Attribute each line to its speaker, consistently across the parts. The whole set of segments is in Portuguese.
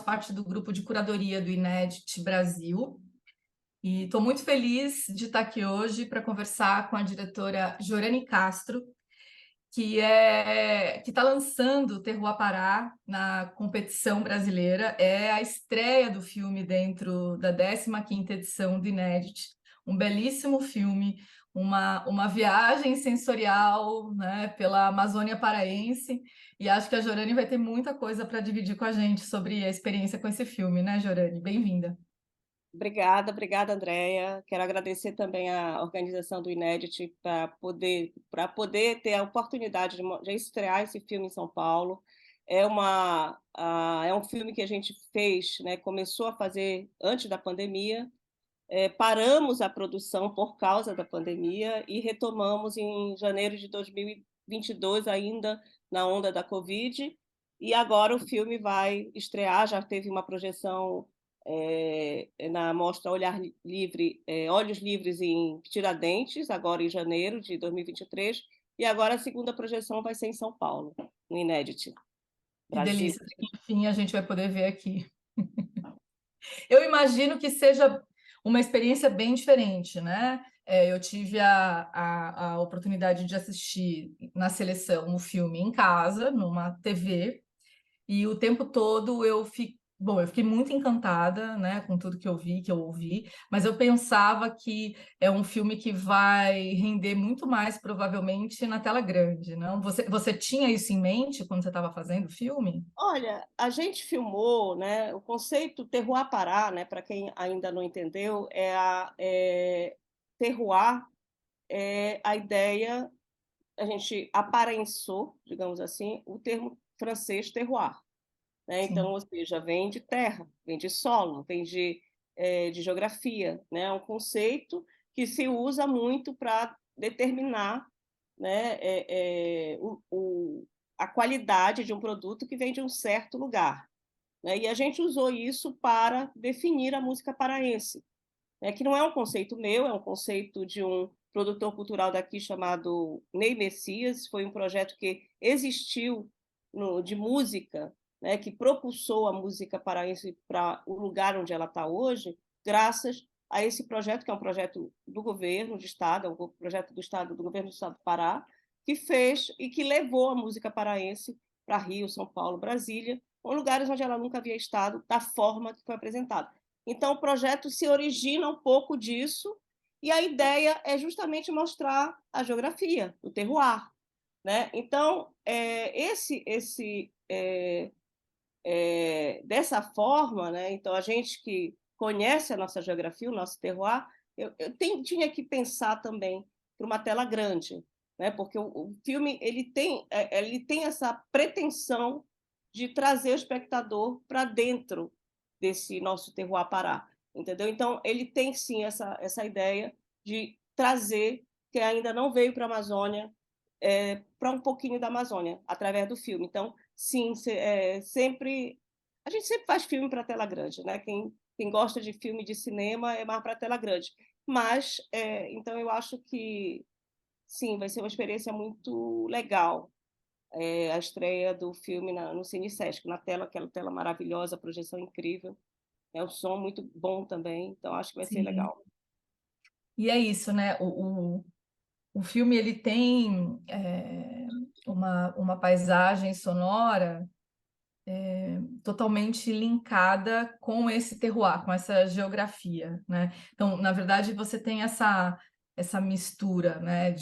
Speaker 1: parte do grupo de curadoria do Inédit Brasil. E estou muito feliz de estar aqui hoje para conversar com a diretora Jorane Castro, que está lançando o Terroir Pará na competição brasileira. É a estreia do filme dentro da 15ª edição do Inédit. Um belíssimo filme, uma viagem sensorial, né, pela Amazônia paraense. E acho que a Jorane vai ter muita coisa para dividir com a gente sobre a experiência com esse filme, né, Jorane? Bem-vinda.
Speaker 2: Obrigada, Andréia. Quero agradecer também a organização do Inédit para poder ter a oportunidade de estrear esse filme em São Paulo. É um filme que a gente fez, né, começou a fazer antes da pandemia, paramos a produção por causa da pandemia e retomamos em janeiro de 2022, ainda na onda da Covid, e agora o filme vai estrear, já teve uma projeção na Mostra Livre, Olhos Livres em Tiradentes, agora em janeiro de 2023, e agora a segunda projeção vai ser em São Paulo, no Inédit
Speaker 1: Que
Speaker 2: Brasil.
Speaker 1: delícia, enfim, a gente vai poder ver aqui. Eu imagino que seja uma experiência bem diferente, né? Eu tive a oportunidade de assistir na seleção o filme em casa, numa TV, e o tempo todo eu fiquei muito encantada, né, com tudo que eu vi, que eu ouvi, mas eu pensava que é um filme que vai render muito mais, provavelmente, na tela grande, não? Você tinha isso em mente quando você estava fazendo o filme?
Speaker 2: Olha, a gente filmou, né, o conceito terroir Pará, né, para quem ainda não entendeu, terroir é a ideia, a gente aparençou, digamos assim, o termo francês terroir, né? Então,
Speaker 1: Sim.
Speaker 2: ou seja, vem de terra, vem de solo, vem de geografia, né? É um conceito que se usa muito para determinar, né, a qualidade de um produto que vem de um certo lugar, né? E a gente usou isso para definir a música paraense, né? Que não é um conceito meu, é um conceito de um produtor cultural daqui chamado Ney Messias. Foi um projeto que existiu de música, né, que propulsou a música paraense para o lugar onde ela está hoje, graças a esse projeto, que é um projeto do governo de Estado, é um projeto do Estado, do governo do Estado do Pará, que fez e que levou a música paraense para Rio, São Paulo, Brasília, lugares onde ela nunca havia estado, da forma que foi apresentada. Então, o projeto se origina um pouco disso, e a ideia é justamente mostrar a geografia, o terroir, né? Então, dessa forma, né? Então, a gente que conhece a nossa geografia, o nosso terroir, tinha que pensar também para uma tela grande, né? Porque o filme ele tem essa pretensão de trazer o espectador para dentro desse nosso terroir Pará, entendeu? Então, ele tem sim essa ideia de trazer que ainda não veio para a Amazônia, para um pouquinho da Amazônia, através do filme. Então, sim, sempre a gente sempre faz filme para tela grande, né? Quem gosta de filme de cinema é mais para tela grande. Mas, então, eu acho que sim, vai ser uma experiência muito legal, a estreia do filme no Cine Sesc, na tela, aquela tela maravilhosa, a projeção incrível, é um som muito bom também, então acho que vai ser
Speaker 1: Sim.
Speaker 2: legal.
Speaker 1: E é isso, né? O filme ele tem uma paisagem sonora totalmente linkada com esse terroir, com essa geografia, né? Então, na verdade, você tem essa mistura, né,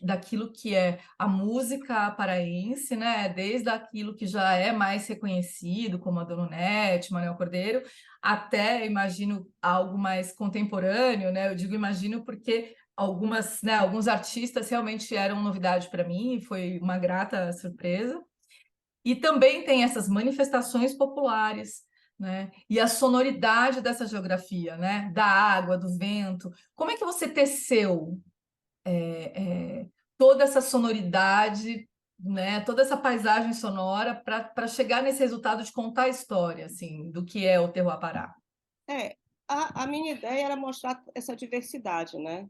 Speaker 1: daquilo que é a música paraense, né, desde aquilo que já é mais reconhecido, como a Dona Onete, Manuel Cordeiro, até, imagino, algo mais contemporâneo, né? Eu digo imagino porque alguns artistas realmente eram novidade para mim, foi uma grata surpresa. E também tem essas manifestações populares, né? E a sonoridade dessa geografia, né? Da água, do vento. Como é que você teceu toda essa sonoridade, né? Toda essa paisagem sonora para chegar nesse resultado de contar a história, assim, do que é o Terroir Pará?
Speaker 2: É, a minha ideia era mostrar essa diversidade, né?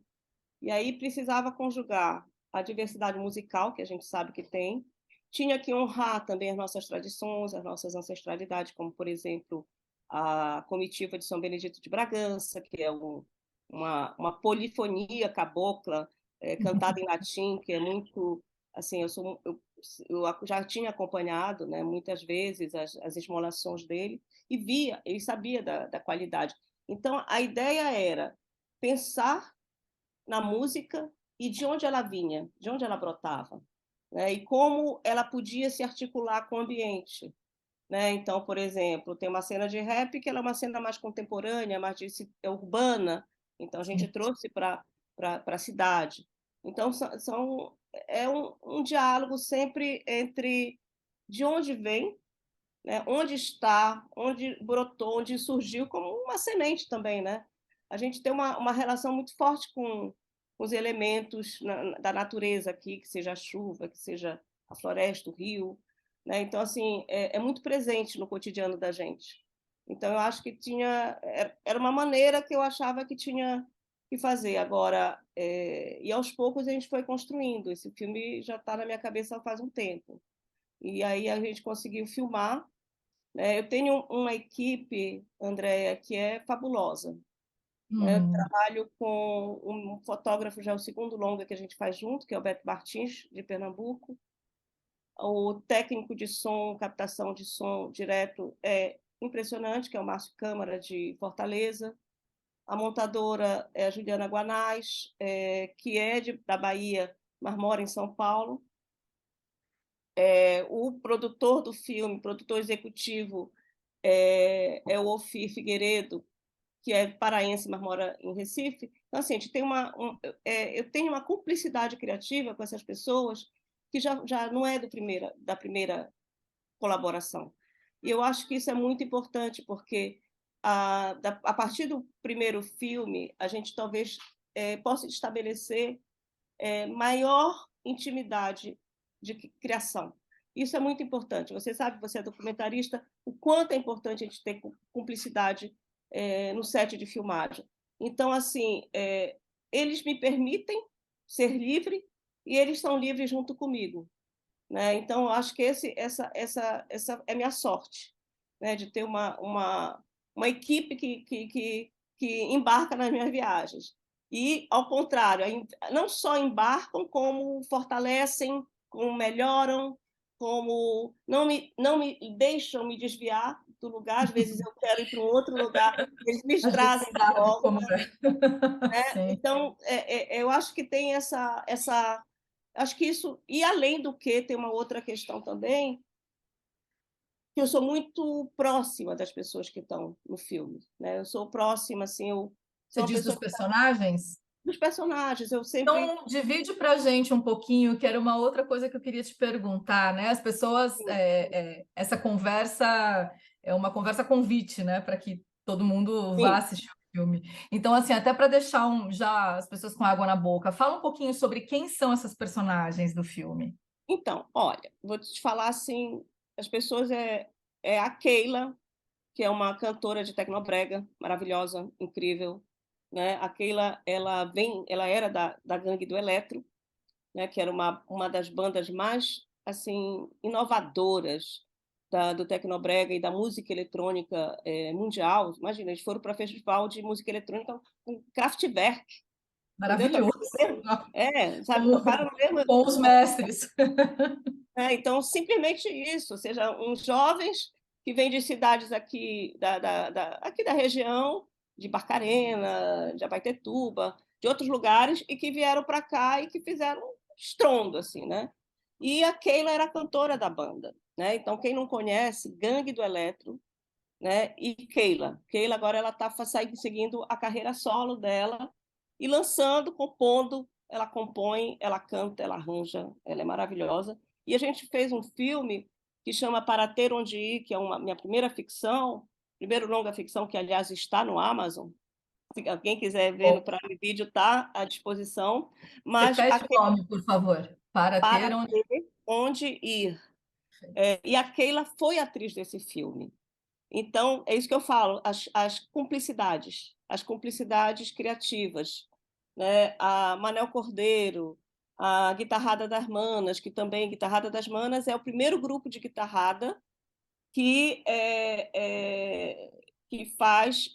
Speaker 2: E aí precisava conjugar a diversidade musical, que a gente sabe que tem, tinha que honrar também as nossas tradições, as nossas ancestralidades, como, por exemplo, a comitiva de São Benedito de Bragança, que é uma polifonia cabocla, cantada em latim, que é muito, assim, eu já tinha acompanhado, né, muitas vezes as esmolações dele, e via, ele sabia da qualidade. Então, a ideia era pensar na música e de onde ela vinha, de onde ela brotava, né? E como ela podia se articular com o ambiente, né? Então, por exemplo, tem uma cena de rap que ela é uma cena mais contemporânea, mais urbana, então a gente
Speaker 1: Sim.
Speaker 2: trouxe para a cidade. Então, é um diálogo sempre entre de onde vem, né? Onde está, onde brotou, onde surgiu, como uma semente também, né? A gente tem uma relação muito forte com os elementos da natureza aqui, que seja a chuva, que seja a floresta, o rio, né? Então, assim, é muito presente no cotidiano da gente. Então, eu acho que era uma maneira que eu achava que tinha que fazer. Agora, e aos poucos a gente foi construindo. Esse filme já está na minha cabeça faz um tempo. E aí a gente conseguiu filmar, né? Eu tenho uma equipe, Andréia, que é fabulosa, né? Eu
Speaker 1: Hum,
Speaker 2: trabalho com um fotógrafo, já é o segundo longa que a gente faz junto, que é o Beto Martins, de Pernambuco. O técnico de som, captação de som direto é impressionante, que é o Márcio Câmara, de Fortaleza. A montadora é a Juliana Guanais, que é da Bahia, mas mora em São Paulo. O produtor do filme, produtor executivo, é o Ofir Figueiredo, que é paraense, mas mora em Recife. Então, assim, a gente tem eu tenho uma cumplicidade criativa com essas pessoas que já não é da primeira colaboração. E eu acho que isso é muito importante, porque a partir do primeiro filme, a gente talvez possa estabelecer maior intimidade de criação. Isso é muito importante. Você sabe, você é documentarista, o quanto é importante a gente ter cumplicidade no set de filmagem. Então, assim, eles me permitem ser livre e eles são livres junto comigo, né? Então, eu acho que essa é a minha sorte, né? De ter uma equipe que embarca nas minhas viagens. E, ao contrário, não só embarcam, como fortalecem, como melhoram, como não me deixam me desviar do lugar. Às vezes eu quero ir para um outro lugar, eles me
Speaker 1: a gente
Speaker 2: trazem de
Speaker 1: sabe
Speaker 2: volta.
Speaker 1: como é. Sim.
Speaker 2: Então, eu acho que tem acho que isso, e além do que, tem uma outra questão também, que eu sou muito próxima das pessoas que estão no filme, né? Eu sou próxima, assim, eu
Speaker 1: Você
Speaker 2: sou uma
Speaker 1: diz dos
Speaker 2: pessoa
Speaker 1: personagens?
Speaker 2: dos personagens, eu sempre...
Speaker 1: Então, divide para a gente um pouquinho, que era uma outra coisa que eu queria te perguntar, né? As pessoas, essa conversa é uma conversa convite, né? Para que todo mundo vá
Speaker 2: Sim.
Speaker 1: assistir o filme. Então, assim, até para deixar já as pessoas com água na boca, fala um pouquinho sobre quem são essas personagens do filme.
Speaker 2: Então, olha, vou te falar assim, as pessoas é a Keila, que é uma cantora de tecnobrega maravilhosa, incrível, né? A Keila, ela era da Gangue do Eletro, né, que era uma das bandas mais assim inovadoras do Tecnobrega e da música eletrônica mundial. Imagina, eles foram para festival de música eletrônica com Kraftwerk, entendeu?
Speaker 1: Maravilhoso.
Speaker 2: Sabe,
Speaker 1: Com,
Speaker 2: tocaram no mesmo.
Speaker 1: com os mestres.
Speaker 2: Então, simplesmente isso, ou seja, uns jovens que vêm de cidades aqui aqui da região, de Barcarena, de Abaetetuba, de outros lugares, e que vieram para cá e que fizeram um estrondo, assim, né? E a Keila era a cantora da banda, né? Então, quem não conhece, Gangue do Eletro, né? E Keila. Keila agora ela está seguindo a carreira solo dela e lançando, compondo. Ela compõe, ela canta, ela arranja, ela é maravilhosa. E a gente fez um filme que chama Para Ter Onde Ir, que é minha primeira ficção, primeiro longa ficção, que aliás está no Amazon. Se alguém quiser ver no
Speaker 1: Bom,
Speaker 2: Prime Video, está à disposição. Mas
Speaker 1: repete o
Speaker 2: aquele
Speaker 1: nome, por favor. Para ter
Speaker 2: Para
Speaker 1: onde.
Speaker 2: Ter Onde Ir. E a Keila foi atriz desse filme. Então, é isso que eu falo, as cumplicidades criativas, né? A Manel Cordeiro, a Guitarrada das Manas, que também, Guitarrada das Manas é o primeiro grupo de guitarrada que que faz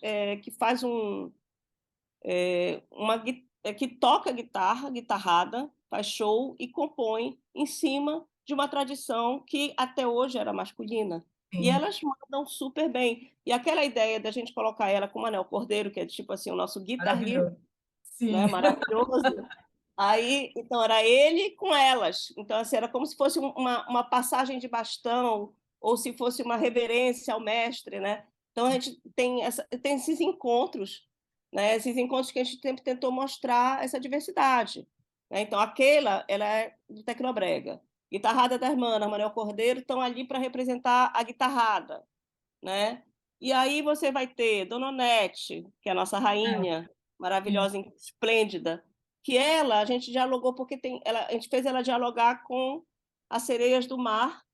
Speaker 2: que toca guitarra, guitarrada, faz show e compõe em cima de uma tradição que até hoje era masculina. E
Speaker 1: Sim,
Speaker 2: elas mandam super bem. E aquela ideia da gente colocar ela com o Manel Cordeiro, que é tipo assim, o nosso Guitar Hero,
Speaker 1: maravilhoso.
Speaker 2: né,
Speaker 1: Sim,
Speaker 2: maravilhoso. Aí, então, era ele com elas. Então, assim, era como se fosse uma passagem de bastão, ou se fosse uma reverência ao mestre, né? Então, a gente tem esses encontros, né? Esses encontros que a gente sempre tentou mostrar essa diversidade, né? Então, aquela, ela é do Tecnobrega. Guitarrada da irmã, Manuel Cordeiro, estão ali para representar a guitarrada, né? E aí você vai ter Dona Onete, que é a nossa
Speaker 1: é,
Speaker 2: rainha,
Speaker 1: sim,
Speaker 2: maravilhosa, esplêndida, que ela, a gente dialogou porque a gente fez ela dialogar com as Sereias do Mar,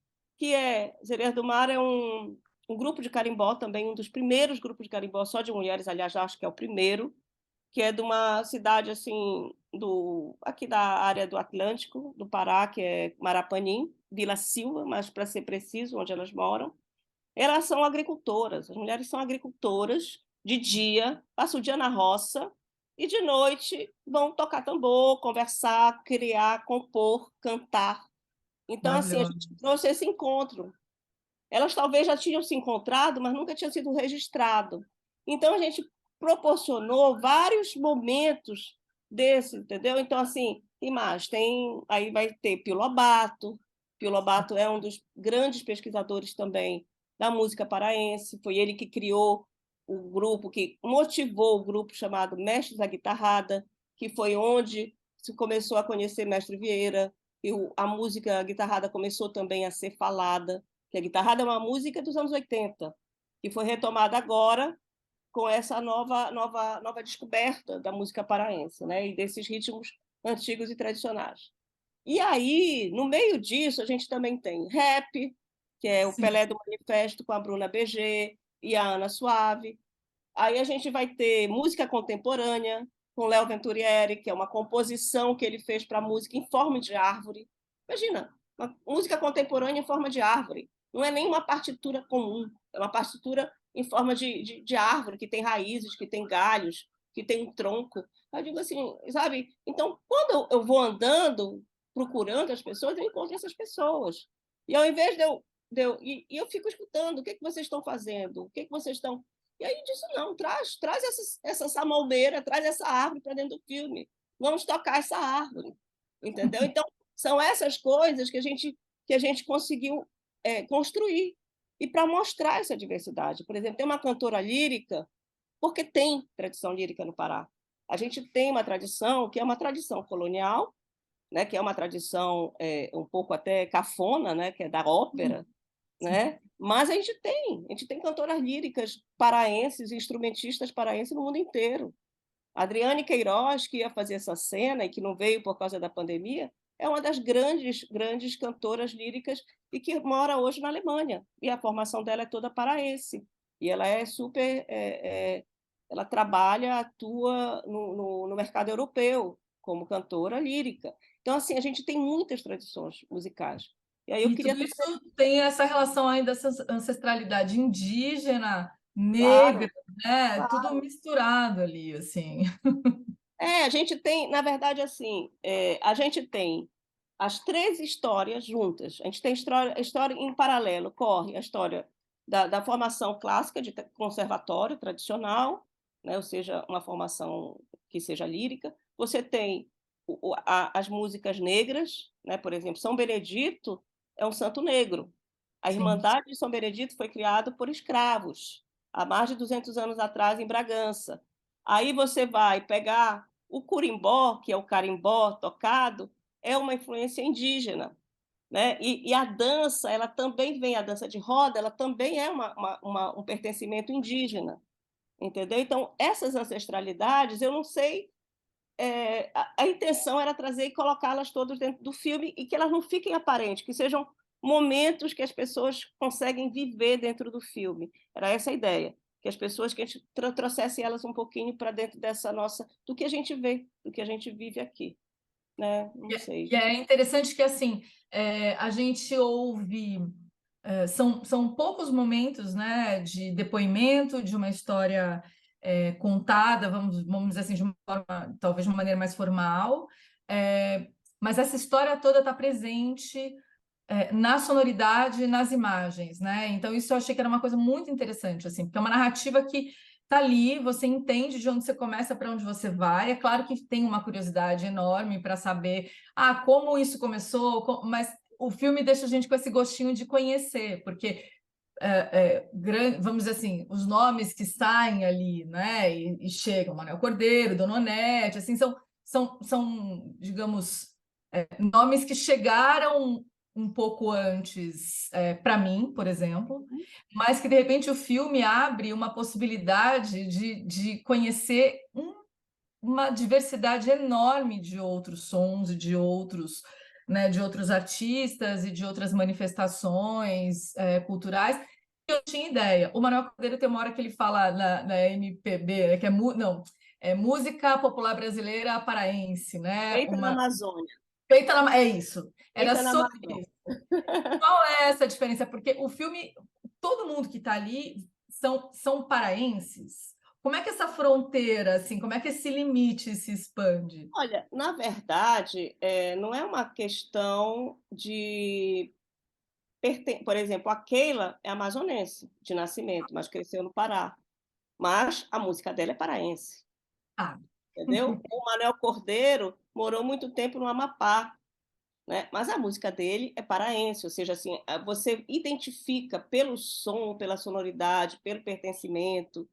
Speaker 2: Sereias do Mar é um grupo de carimbó também, um dos primeiros grupos de carimbó só de mulheres, aliás, acho que é o primeiro, que é de uma cidade assim aqui da área do Atlântico, do Pará, que é Marapanim, Vila Silva, mas para ser preciso, onde elas moram. Elas são agricultoras, as mulheres são agricultoras, de dia, passam o dia na roça, e de noite vão tocar tambor, conversar, criar, compor, cantar. Então, assim, a
Speaker 1: maravilhoso.
Speaker 2: gente trouxe esse encontro. Elas talvez já tinham se encontrado, mas nunca tinha sido registrado. Então, a gente proporcionou vários momentos desse, entendeu? Então, assim, tem mais, aí vai ter Pio Lobato. Pio Lobato é um dos grandes pesquisadores também da música paraense, foi ele que criou o grupo, que motivou o grupo chamado Mestres da Guitarrada, que foi onde se começou a conhecer Mestre Vieira, e a música guitarrada começou também a ser falada, que a guitarrada é uma música dos anos 80, que foi retomada agora com essa nova descoberta da música paraense, né? E desses ritmos antigos e tradicionais. E aí, no meio disso, a gente também tem rap, que é o
Speaker 1: Sim,
Speaker 2: Pelé do Manifesto com a Bruna BG e a Ana Suave. Aí a gente vai ter música contemporânea com Léo Venturieri, que é uma composição que ele fez para música em forma de árvore. Imagina, uma música contemporânea em forma de árvore. Não é nem uma partitura comum, é uma partitura em forma de árvore, que tem raízes, que tem galhos, que tem um tronco. Eu digo assim, sabe? Então, quando eu vou andando, procurando as pessoas, eu encontro essas pessoas. E ao invés e eu fico escutando, o que é que vocês estão fazendo? O que é que vocês estão... E aí disse, não, traz essa samoldeira, traz essa árvore para dentro do filme. Vamos tocar essa árvore, entendeu? Então, são essas coisas que a gente conseguiu construir e para mostrar essa diversidade. Por exemplo, tem uma cantora lírica, porque tem tradição lírica no Pará. A gente tem uma tradição que é uma tradição colonial, né, que é uma tradição um pouco até cafona, né, que é da ópera,
Speaker 1: sim.
Speaker 2: né? Mas a gente tem cantoras líricas paraenses, instrumentistas paraenses no mundo inteiro. A Adriane Queiroz, que ia fazer essa cena e que não veio por causa da pandemia, é uma das grandes cantoras líricas e que mora hoje na Alemanha. E a formação dela é toda paraense. E ela é super. Ela trabalha, atua no mercado europeu como cantora lírica. Então, assim, a gente tem muitas tradições musicais. E aí eu
Speaker 1: E
Speaker 2: queria
Speaker 1: tudo
Speaker 2: trazer,
Speaker 1: isso tem essa relação ainda, essa ancestralidade indígena, negra,
Speaker 2: claro,
Speaker 1: né? Tudo
Speaker 2: claro.
Speaker 1: misturado ali, assim.
Speaker 2: A gente tem, na verdade, assim, a gente tem as três histórias juntas. A gente tem história em paralelo, corre a história da formação clássica de conservatório tradicional, né? Ou seja, uma formação que seja lírica. Você tem as músicas negras, né? Por exemplo, São Benedito é um santo negro. A
Speaker 1: Sim,
Speaker 2: Irmandade de São Benedito foi criada por escravos, há mais de 200 anos atrás, em Bragança. Aí você vai pegar o curimbó, que é o carimbó tocado, é uma influência indígena, né? E a dança, ela também vem, a dança de roda, ela também é um pertencimento indígena, entendeu? Então, essas ancestralidades, eu não sei, a intenção era trazer e colocá-las todas dentro do filme e que elas não fiquem aparentes, que sejam momentos que as pessoas conseguem viver dentro do filme. Era essa a ideia, que as pessoas, que a gente trouxesse elas um pouquinho para dentro dessa nossa, do que a gente vê, do que a gente vive aqui, né? Não sei.
Speaker 1: e é interessante que, assim, a gente ouve são poucos momentos, né, de depoimento, de uma história contada, vamos dizer assim, de uma forma, talvez de uma maneira mais formal, mas essa história toda está presente na sonoridade, nas imagens, né? Então isso eu achei que era uma coisa muito interessante, assim, porque é uma narrativa que está ali, você entende de onde você começa para onde você vai. É claro que tem uma curiosidade enorme para saber, como isso começou, mas o filme deixa a gente com esse gostinho de conhecer, porque vamos dizer assim, os nomes que saem ali, né, e chegam, Manuel Cordeiro, Dona Onete, assim, são, digamos, nomes que chegaram um pouco antes para mim, por exemplo, mas que de repente o filme abre uma possibilidade de conhecer uma diversidade enorme de outros sons e de outros, né, de outros artistas e de outras manifestações culturais. Eu tinha ideia. O Manuel Cordeiro tem uma hora que ele fala na MPB, né, que não, é música popular brasileira paraense, né?
Speaker 2: Feita na Amazônia.
Speaker 1: Feita na... É isso. Era
Speaker 2: Feita na
Speaker 1: sobre
Speaker 2: Amazônia.
Speaker 1: isso. Qual é essa diferença? Porque o filme, todo mundo que está ali são paraenses. Como é que essa fronteira, assim, como é que esse limite se expande?
Speaker 2: Olha, na verdade, não é uma questão de. Por exemplo, a Keila é amazonense de nascimento, mas cresceu no Pará. Mas a música dela é paraense,
Speaker 1: Ah,
Speaker 2: entendeu? O Manuel Cordeiro morou muito tempo no Amapá, né? Mas a música dele é paraense, ou seja, assim, você identifica pelo som, pela sonoridade, pelo pertencimento,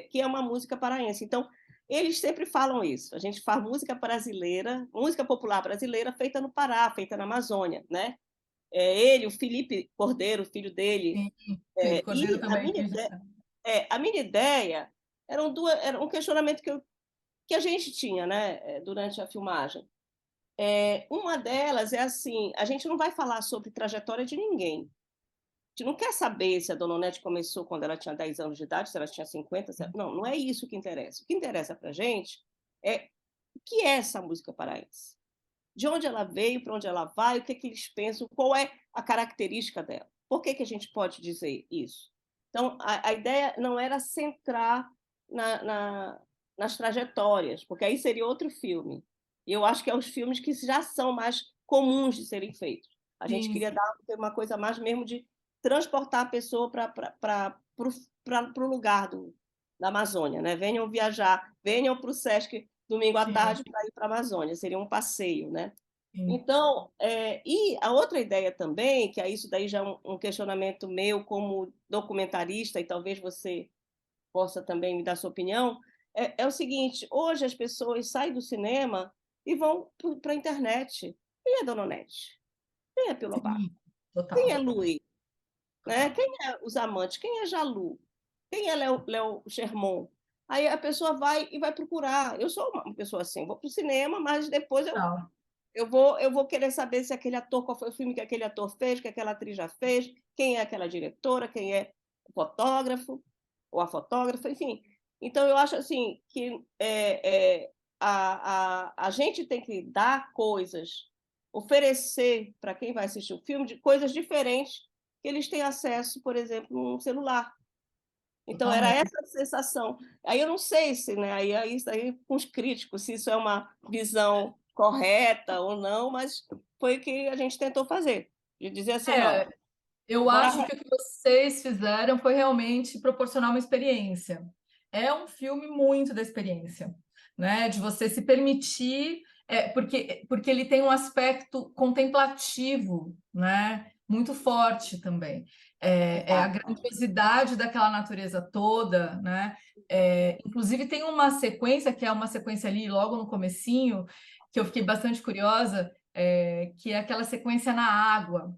Speaker 2: que é uma música paraense. Então, eles sempre falam isso. A gente faz música brasileira, música popular brasileira feita no Pará, feita na Amazônia, né? Ele, o Felipe Cordeiro, filho dele,
Speaker 1: sim. Felipe Cordeiro
Speaker 2: e
Speaker 1: também, filho de Sá.
Speaker 2: a minha ideia era um questionamento que a gente tinha, né, durante a filmagem. Uma delas é assim: a gente não vai falar sobre trajetória de ninguém. A gente não quer saber se a Dona Onete começou quando ela tinha 10 anos de idade, se ela tinha 50. Não, não é isso que interessa. O que interessa para a gente é o que é essa música paraense. De onde ela veio, para onde ela vai, o que, que eles pensam, qual é a característica dela. Por que, que a gente pode dizer isso? Então, a ideia não era centrar nas trajetórias, porque aí seria outro filme. Eu acho que é os filmes que já são mais comuns de serem feitos. A gente
Speaker 1: Sim,
Speaker 2: queria
Speaker 1: sim,
Speaker 2: dar uma coisa mais mesmo de transportar a pessoa para o lugar da Amazônia, né? Venham viajar, venham para o Sesc domingo à
Speaker 1: sim,
Speaker 2: tarde para ir para a Amazônia, seria um passeio, né?
Speaker 1: sim.
Speaker 2: Então, e a outra ideia também, que isso daí já é um questionamento meu como documentarista, e talvez você possa também me dar sua opinião, é o seguinte: hoje as pessoas saem do cinema e vão para a internet. Quem é Dona Onete? Quem é Pilo Bar?
Speaker 1: Sim,
Speaker 2: Quem é
Speaker 1: total,
Speaker 2: Luí? Né?
Speaker 1: total.
Speaker 2: Quem é os amantes? Quem é Jalu? Quem é Léo Sherman? Aí a pessoa vai e vai procurar. Eu sou uma pessoa assim, vou para o cinema, mas depois
Speaker 1: Total.
Speaker 2: eu vou querer saber se aquele ator, qual foi o filme que aquele ator fez, que aquela atriz já fez, quem é aquela diretora, quem é o fotógrafo ou a fotógrafa, enfim. Então, eu acho assim que a gente tem que dar coisas, oferecer para quem vai assistir o filme de coisas diferentes que eles têm acesso, por exemplo, num celular. Então, era
Speaker 1: Totalmente.
Speaker 2: essa a sensação. Aí eu não sei se, né, aí com os críticos, se isso é uma visão correta ou não, mas foi o que a gente tentou fazer, de dizer assim, não,
Speaker 1: É, eu
Speaker 2: bora.
Speaker 1: acho que o que vocês fizeram foi realmente proporcionar uma experiência. É um filme muito da experiência, né? De você se permitir, porque ele tem um aspecto contemplativo, né? Muito forte também. É a
Speaker 2: Exato.
Speaker 1: grandiosidade daquela natureza toda, né? Inclusive tem uma sequência que é uma sequência ali logo no comecinho que eu fiquei bastante curiosa, que é aquela sequência na água.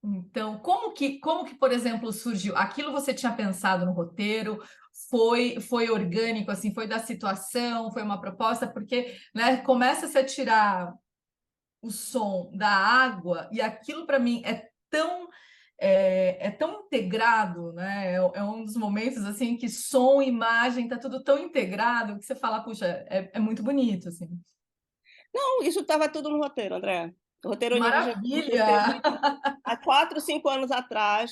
Speaker 1: Então, como que, por exemplo, surgiu? Aquilo você tinha pensado no roteiro? Foi orgânico, assim, foi da situação, foi uma proposta, porque, né, começa-se a tirar o som da água, e aquilo para mim é tão integrado, né? É um dos momentos assim que som, imagem, tá tudo tão integrado que você fala, puxa, é muito bonito, assim.
Speaker 2: Não, isso estava tudo no roteiro, André. O roteiro original eu
Speaker 1: Maravilha!
Speaker 2: escrevi há 4, 5 anos atrás,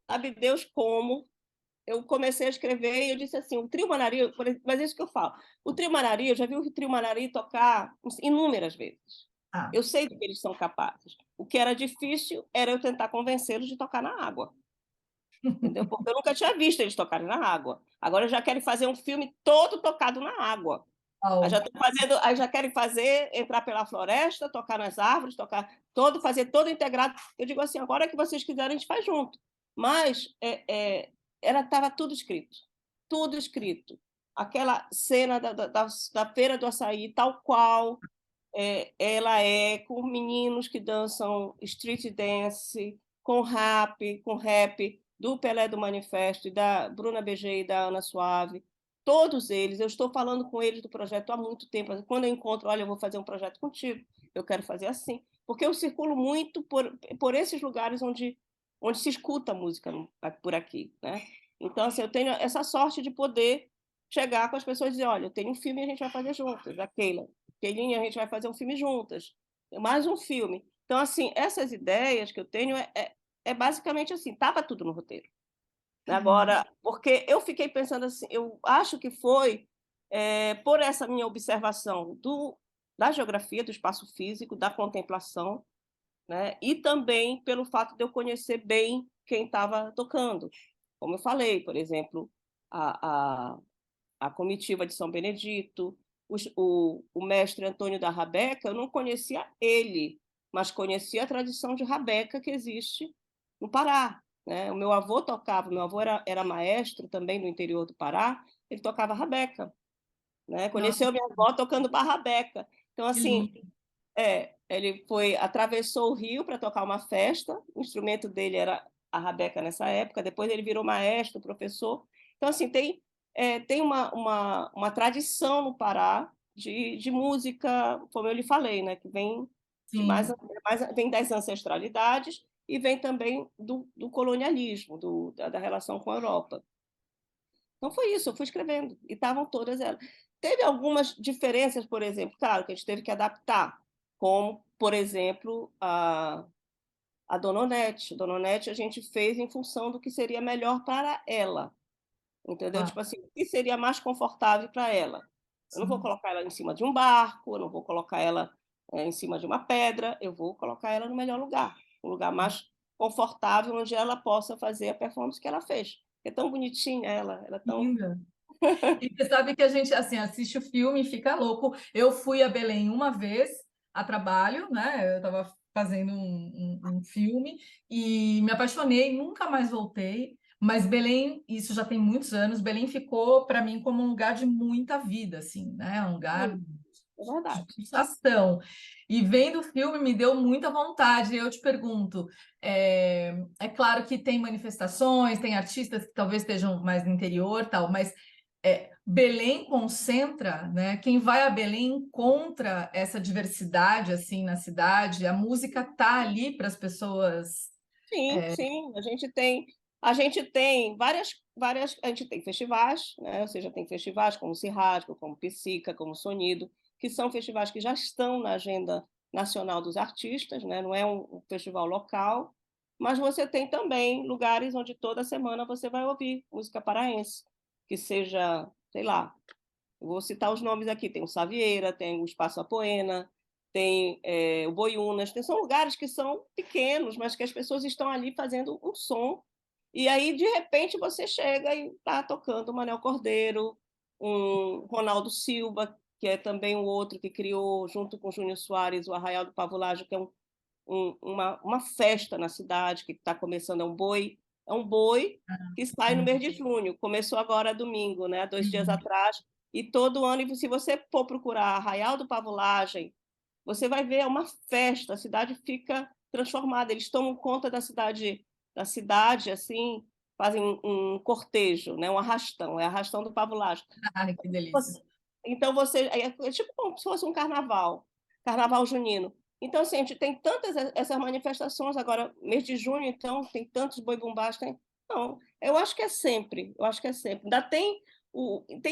Speaker 2: sabe Deus como. Eu comecei a escrever e eu disse assim, o Trio Manari, mas é isso que eu falo. O Trio Manari, eu já vi o Trio Manari tocar inúmeras vezes.
Speaker 1: Ah.
Speaker 2: Eu sei do que eles são capazes. O que era difícil era eu tentar convencê-los de tocar na água. Entendeu? Porque eu nunca tinha visto eles tocarem na água. Agora já querem fazer um filme todo tocado na água. Aí já, aí já querem fazer, entrar pela floresta, tocar nas árvores, tocar todo, fazer todo integrado. Eu digo assim, agora que vocês quiserem, a gente faz junto. Mas estava tudo escrito. Tudo escrito. Aquela cena da Feira do Açaí, tal qual ela com meninos que dançam street dance, com rap do Pelé do Manifesto e da Bruna BG e da Ana Suave. Todos eles, eu estou falando com eles do projeto há muito tempo. Quando eu encontro, olha, eu vou fazer um projeto contigo, eu quero fazer assim. Porque eu circulo muito por esses lugares onde se escuta música por aqui, né? Então, assim, eu tenho essa sorte de poder chegar com as pessoas e dizer, olha, eu tenho um filme e a gente vai fazer juntas, da Keila. Keilinha, a gente vai fazer um filme juntas. Mais um filme. Então, assim, essas ideias que eu tenho é basicamente assim, estava tudo no roteiro. Agora, porque eu fiquei pensando assim, eu acho que foi por essa minha observação da geografia, do espaço físico, da contemplação, né? E também pelo fato de eu conhecer bem quem estava tocando. Como eu falei, por exemplo, a comitiva de São Benedito, o mestre Antônio da Rabeca, eu não conhecia ele, mas conhecia a tradição de Rabeca que existe no Pará. Né? O meu avô tocava, meu avô era maestro também no interior do Pará, ele tocava Rabeca. Né?
Speaker 1: Nossa,
Speaker 2: Conheceu minha avó tocando para Rabeca. Então,
Speaker 1: que
Speaker 2: assim,
Speaker 1: lindo.
Speaker 2: ele atravessou o rio para tocar uma festa, o instrumento dele era a rabeca nessa época, depois ele virou maestro, professor. Então, assim, tem uma tradição no Pará de música, como eu lhe falei, né, que vem,
Speaker 1: Sim.
Speaker 2: vem das ancestralidades e vem também do colonialismo, da relação com a Europa. Então foi isso, eu fui escrevendo, e estavam todas elas. Teve algumas diferenças, por exemplo, claro, que a gente teve que adaptar, como, por exemplo, a Dona Onete. Dona Onete a gente fez em função do que seria melhor para ela, entendeu?
Speaker 1: Ah,
Speaker 2: Tipo assim, o que seria mais confortável para ela. Eu não vou
Speaker 1: sim.
Speaker 2: colocar ela em cima de um barco, eu não vou colocar ela em cima de uma pedra, eu vou colocar ela no melhor lugar, um lugar mais confortável, onde ela possa fazer a performance que ela fez. É tão bonitinha ela é tão...
Speaker 1: Linda. E você sabe que a gente assim assiste o filme e fica louco. Eu fui a Belém uma vez a trabalho, né? Eu estava fazendo um filme e me apaixonei, nunca mais voltei. Mas Belém, isso já tem muitos anos, Belém ficou para mim como um lugar de muita vida, assim, né? Um lugar
Speaker 2: Sim, é
Speaker 1: de
Speaker 2: verdade.
Speaker 1: pulsação. E vendo o filme me deu muita vontade. Eu te pergunto, é claro que tem manifestações, tem artistas que talvez estejam mais no interior, tal, mas Belém concentra, né? Quem vai a Belém encontra essa diversidade assim na cidade. A música tá ali para as pessoas.
Speaker 2: Sim, sim, a gente tem a gente tem festivais, né? Ou seja, tem festivais como Cirrasco, como Psica, como Sonido, que são festivais que já estão na agenda nacional dos artistas, né? Não é um festival local, mas você tem também lugares onde toda semana você vai ouvir música paraense, que seja, sei lá, eu vou citar os nomes aqui: tem o Savieira, tem o Espaço Apoena, tem o Boiúnas, são lugares que são pequenos, mas que as pessoas estão ali fazendo um som, e aí, de repente, você chega e está tocando o Manel Cordeiro, um Ronaldo Silva, que é também um outro que criou, junto com o Júnior Soares, o Arraial do Pavulagem, que é uma festa na cidade, que está começando, é um boi que sai no mês de junho, começou agora domingo, né, 2 dias
Speaker 1: Sim.
Speaker 2: atrás, e todo ano, e se você for procurar Arraial do Pavulagem, você vai ver, é uma festa, a cidade fica transformada, eles tomam conta da cidade assim, fazem um cortejo, né, um arrastão, é arrastão do Pavulagem.
Speaker 1: Ai, que delícia.
Speaker 2: Então, é tipo como se fosse um carnaval junino. Então, assim, a gente tem tantas essas manifestações, agora, mês de junho, então, tem tantos boi-bumbás, Não, eu acho que é sempre, eu acho que é sempre. Ainda tem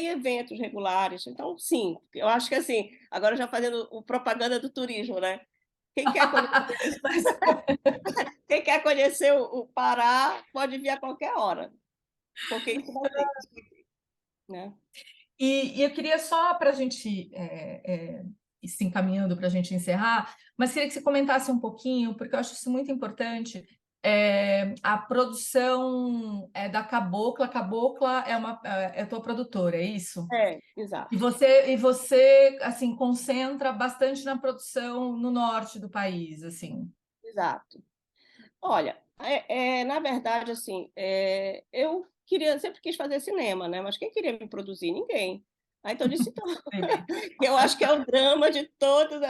Speaker 2: eventos regulares, então, sim, eu acho que, assim, agora já fazendo propaganda do turismo, né? Quem quer conhecer,
Speaker 1: Mas
Speaker 2: quem quer conhecer o Pará pode vir a qualquer hora, porque isso vai ter, né?
Speaker 1: E eu queria só para a gente ir se encaminhando para a gente encerrar, mas queria que você comentasse um pouquinho, porque eu acho isso muito importante. A produção da Cabocla. Cabocla é a tua produtora, é isso?
Speaker 2: Exato,
Speaker 1: E você assim concentra bastante na produção no norte do país, assim.
Speaker 2: exato. Olha, na verdade, assim, eu sempre quis fazer cinema, né? Mas quem queria me produzir? Ninguém. Aí então eu disse, então,
Speaker 1: Entendi.
Speaker 2: eu acho que é o drama de todo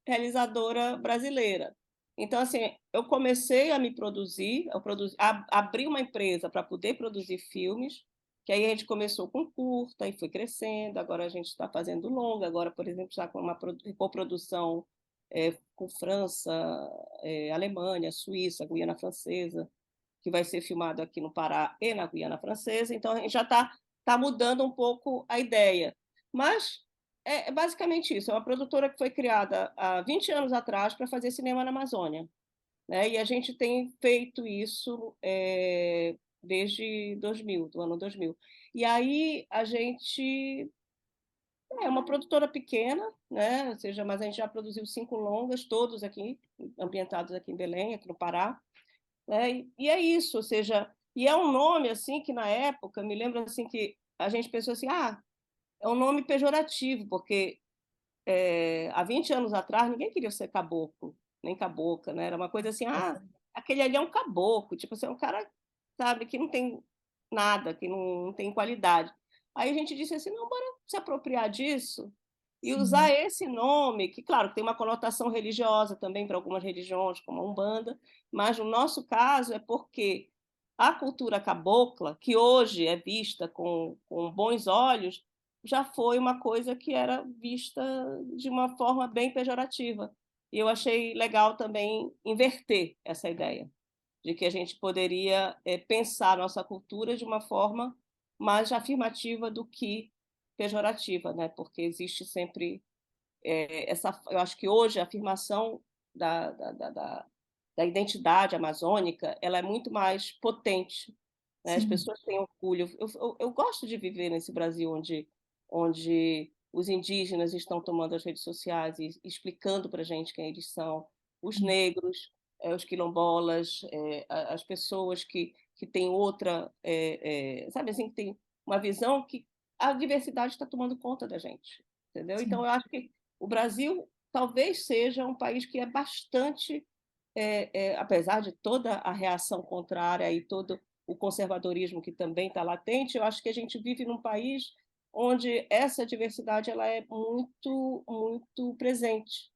Speaker 2: realizadora brasileira. Então, assim, eu comecei a me produzir, abri uma empresa para poder produzir filmes, que aí a gente começou com curta e foi crescendo, agora a gente está fazendo longa, agora, por exemplo, está com uma coprodução com França, Alemanha, Suíça, Guiana Francesa, que vai ser filmado aqui no Pará e na Guiana Francesa. Então, a gente já está mudando um pouco a ideia. Mas é basicamente isso. É uma produtora que foi criada há 20 anos atrás para fazer cinema na Amazônia. Né? E a gente tem feito isso desde 2000, do ano 2000. E aí a gente é uma produtora pequena, né? Ou seja, mas a gente já produziu 5 longas, todos aqui, ambientados aqui em Belém, aqui no Pará. Né? E é isso, ou seja, e é um nome assim que na época, me lembro assim que a gente pensou assim, é um nome pejorativo, porque há 20 anos atrás ninguém queria ser caboclo, nem cabocla, né? Era uma coisa assim, aquele ali é um caboclo, tipo assim, é um cara, sabe, que não tem nada, que não tem qualidade. Aí a gente disse assim, não, bora se apropriar disso e usar
Speaker 1: Sim,
Speaker 2: esse nome, que claro, tem uma conotação religiosa também para algumas religiões, como a Umbanda, mas no nosso caso é porque a cultura cabocla, que hoje é vista com bons olhos, já foi uma coisa que era vista de uma forma bem pejorativa. E eu achei legal também inverter essa ideia, de que a gente poderia pensar a nossa cultura de uma forma mais afirmativa do que pejorativa, né? Porque existe sempre eu acho que hoje a afirmação da identidade amazônica ela é muito mais potente, né? As
Speaker 1: sim.
Speaker 2: pessoas têm orgulho. Eu gosto de viver nesse Brasil onde os indígenas estão tomando as redes sociais e explicando para a gente quem eles são, os negros, os quilombolas, as pessoas que têm outra, sabe assim, que tem uma visão que a diversidade está tomando conta da gente, entendeu? Então,
Speaker 1: Sim.
Speaker 2: eu acho que o Brasil talvez seja um país que é bastante, apesar de toda a reação contrária e todo o conservadorismo que também está latente, eu acho que a gente vive num país onde essa diversidade ela é muito, muito presente,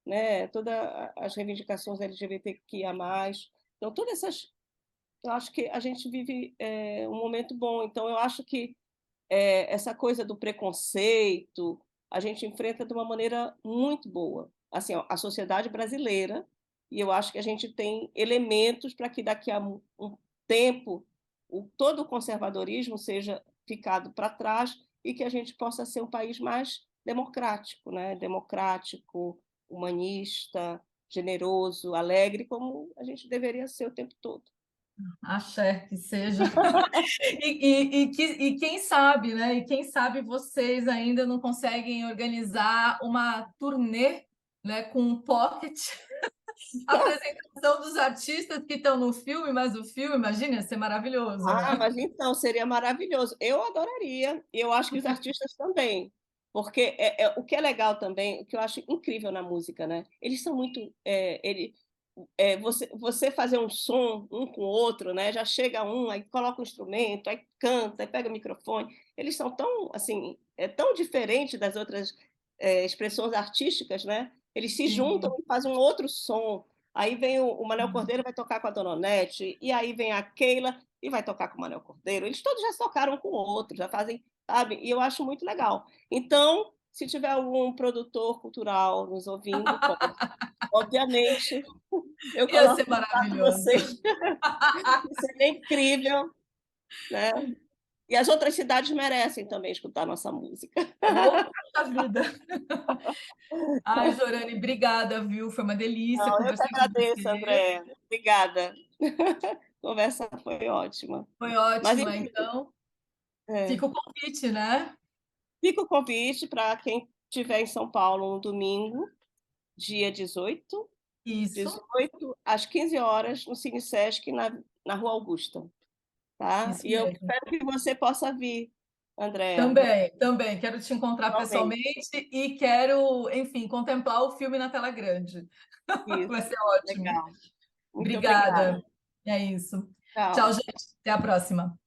Speaker 2: né? Todas as reivindicações LGBTQIA+, então todas essas, eu acho que a gente vive um momento bom. Então eu acho que essa coisa do preconceito a gente enfrenta de uma maneira muito boa. Assim, ó, a sociedade brasileira, e eu acho que a gente tem elementos para que daqui a um tempo todo o conservadorismo seja ficado para trás e que a gente possa ser um país mais democrático, né? Democrático, humanista, generoso, alegre, como a gente deveria ser o tempo todo.
Speaker 1: Axé, que seja. E quem sabe, né? E quem sabe vocês ainda não conseguem organizar uma turnê, né, com um pocket, apresentação dos artistas que estão no filme, mas o filme, imagina, ia ser maravilhoso, né?
Speaker 2: Mas então seria maravilhoso. Eu adoraria, e eu acho que os artistas também, porque o que é legal também, o que eu acho incrível na música, né? Eles são muito, você fazer um som um com o outro, né? Já chega um, aí coloca um instrumento, aí canta, aí pega o microfone. Eles são tão, assim, tão diferentes das outras expressões artísticas, né? Eles se juntam
Speaker 1: Sim.
Speaker 2: e fazem um outro som. Aí vem o Manel Cordeiro vai tocar com a Dona Onete, e aí vem a Keila e vai tocar com o Manel Cordeiro. Eles todos já tocaram com o outro, já fazem, sabe? E eu acho muito legal. Então, se tiver algum produtor cultural nos ouvindo, pode, obviamente, eu
Speaker 1: Ia
Speaker 2: coloco
Speaker 1: ser
Speaker 2: em contato com
Speaker 1: maravilhoso.
Speaker 2: vocês. Seria incrível, né? E as outras cidades merecem também escutar nossa música.
Speaker 1: Oh, puxa vida! Ai, Jorane, obrigada, viu? Foi uma delícia
Speaker 2: Não, eu que
Speaker 1: conversar com
Speaker 2: agradeço,
Speaker 1: você.
Speaker 2: André. Obrigada. A conversa foi ótima.
Speaker 1: Foi
Speaker 2: Mas,
Speaker 1: ótima,
Speaker 2: enfim,
Speaker 1: então
Speaker 2: é,
Speaker 1: fica o convite, né?
Speaker 2: fica o convite para quem estiver em São Paulo no domingo, dia
Speaker 1: Isso,
Speaker 2: 18 às 15 horas, no Cine Sesc, na Rua Augusta. Tá?
Speaker 1: isso
Speaker 2: E eu
Speaker 1: mesmo.
Speaker 2: espero que você possa vir, Andréa,
Speaker 1: Também. Quero te encontrar
Speaker 2: realmente.
Speaker 1: pessoalmente e quero, enfim, contemplar o filme na tela grande.
Speaker 2: Isso,
Speaker 1: Vai ser ótimo.
Speaker 2: legal. Muito obrigada.
Speaker 1: Obrigada. É isso. Tchau,
Speaker 2: Tchau.
Speaker 1: gente. Até a próxima.